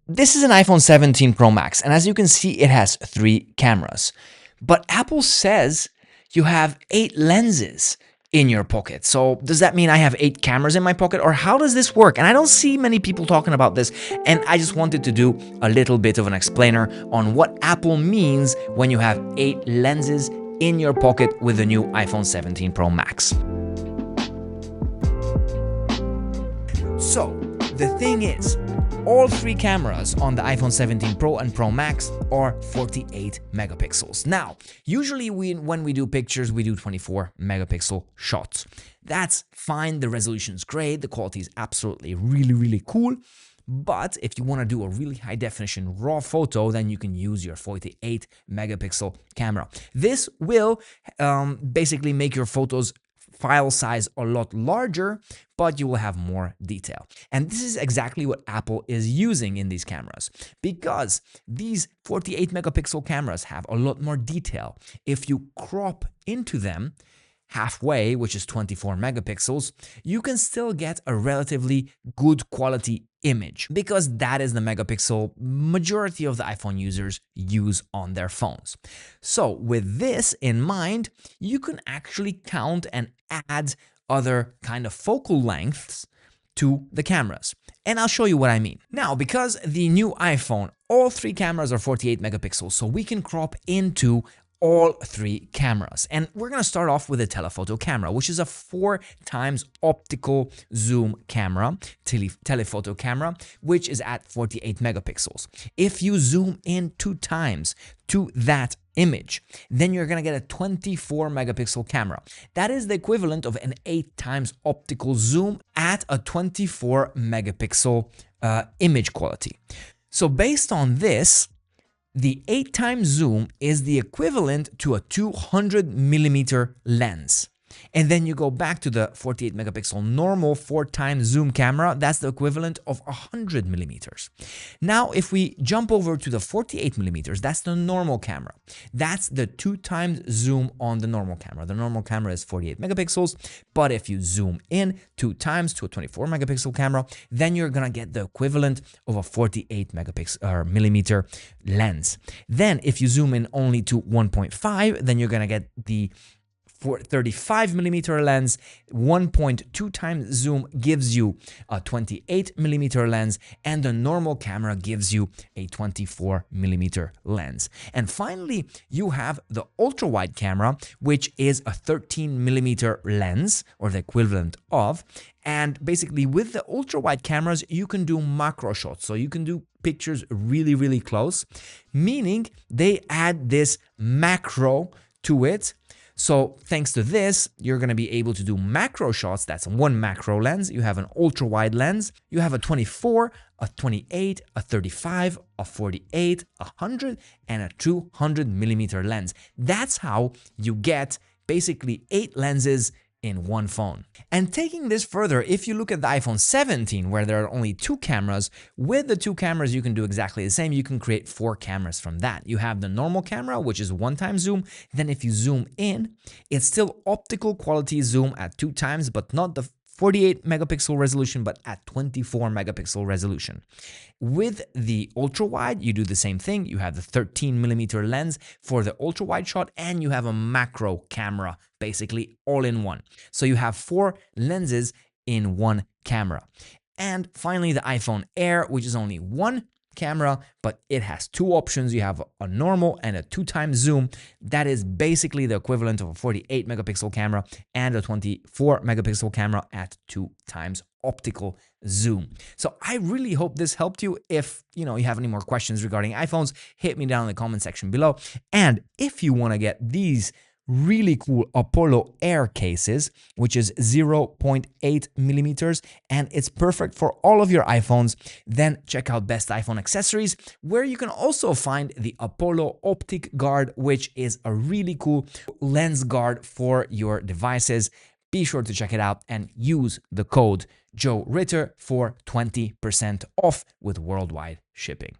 This is an iPhone 17 Pro Max, and as you can see, it has 3 cameras. But Apple says you have 8 lenses in your pocket. So does that mean I have 8 cameras in my pocket, or how does this work? And I don't see many people talking about this, and I just wanted to do a little bit of an explainer on what Apple means when you have 8 lenses in your pocket with the new iPhone 17 Pro Max. So the thing is, all 3 cameras on the iPhone 17 Pro and Pro Max are 48 megapixels. Now, usually when we do pictures, we do 24 megapixel shots. That's fine, the resolution is great, the quality is absolutely really cool. But if you want to do a really high definition raw photo, then you can use your 48 megapixel camera. This will basically make your photos file size a lot larger, but you will have more detail. And this is exactly what Apple is using in these cameras, because these 48 megapixel cameras have a lot more detail. If you crop into them halfway, which is 24 megapixels, you can still get a relatively good quality image, because that is the megapixel majority of the iPhone users use on their phones. So with this in mind, you can actually count and add other kind of focal lengths to the cameras. And I'll show you what I mean. Now, because the new iPhone, all 3 cameras are 48 megapixels, so we can crop into all 3 cameras. And we're going to start off with a telephoto camera, which is a 4 times optical zoom camera, telephoto camera, which is at 48 megapixels. If you zoom in 2 times to that image, then you're going to get a 24 megapixel camera. That is the equivalent of an 8 times optical zoom at a 24 megapixel image quality. So based on this, the 8 times zoom is the equivalent to a 200 millimeter lens. And then you go back to the 48 megapixel normal 4 times zoom camera, that's the equivalent of 100 millimeters. Now, if we jump over to the 48 millimeters, that's the normal camera. That's the 2 times zoom on the normal camera. The normal camera is 48 megapixels, but if you zoom in 2 times to a 24 megapixel camera, then you're gonna get the equivalent of a 48 megapixel millimeter lens. Then if you zoom in only to 1.5, then you're gonna get the 35 millimeter lens. 1.2 times zoom gives you a 28 millimeter lens, and the normal camera gives you a 24 millimeter lens. And finally, you have the ultra wide camera, which is a 13 millimeter lens, or the equivalent of. And basically with the ultra wide cameras, you can do macro shots. So you can do pictures really close, meaning they add this macro to it. So thanks to this, you're going to be able to do macro shots. That's one macro lens. You have an ultra wide lens. You have a 24, a 28, a 35, a 48, 100, and a 200 millimeter lens. That's how you get basically 8 lenses in one phone. And taking this further, if you look at the iPhone 17, where there are only 2 cameras, with the 2 cameras you can do exactly the same. You can create 4 cameras from that. You have the normal camera, which is 1 time zoom. Then if you zoom in, it's still optical quality zoom at 2 times, but not the 48 megapixel resolution, but at 24 megapixel resolution. With the ultra wide, you do the same thing. You have the 13 millimeter lens for the ultra wide shot, and you have a macro camera, basically all in one. So you have 4 lenses in one camera. And finally, the iPhone Air, which is only 1 camera, but it has 2 options. You have a normal and a 2 times zoom. That is basically the equivalent of a 48 megapixel camera and a 24 megapixel camera at 2 times optical zoom. So I really hope this helped you. If you have any more questions regarding iPhones, hit me down in the comment section below. And if you want to get these really cool Apollo Air cases, which is 0.8 millimeters, and it's perfect for all of your iPhones, then check out Best iPhone Accessories, where you can also find the Apollo Optic Guard, which is a really cool lens guard for your devices. Be sure to check it out and use the code Joe Ritter for 20% off with worldwide shipping.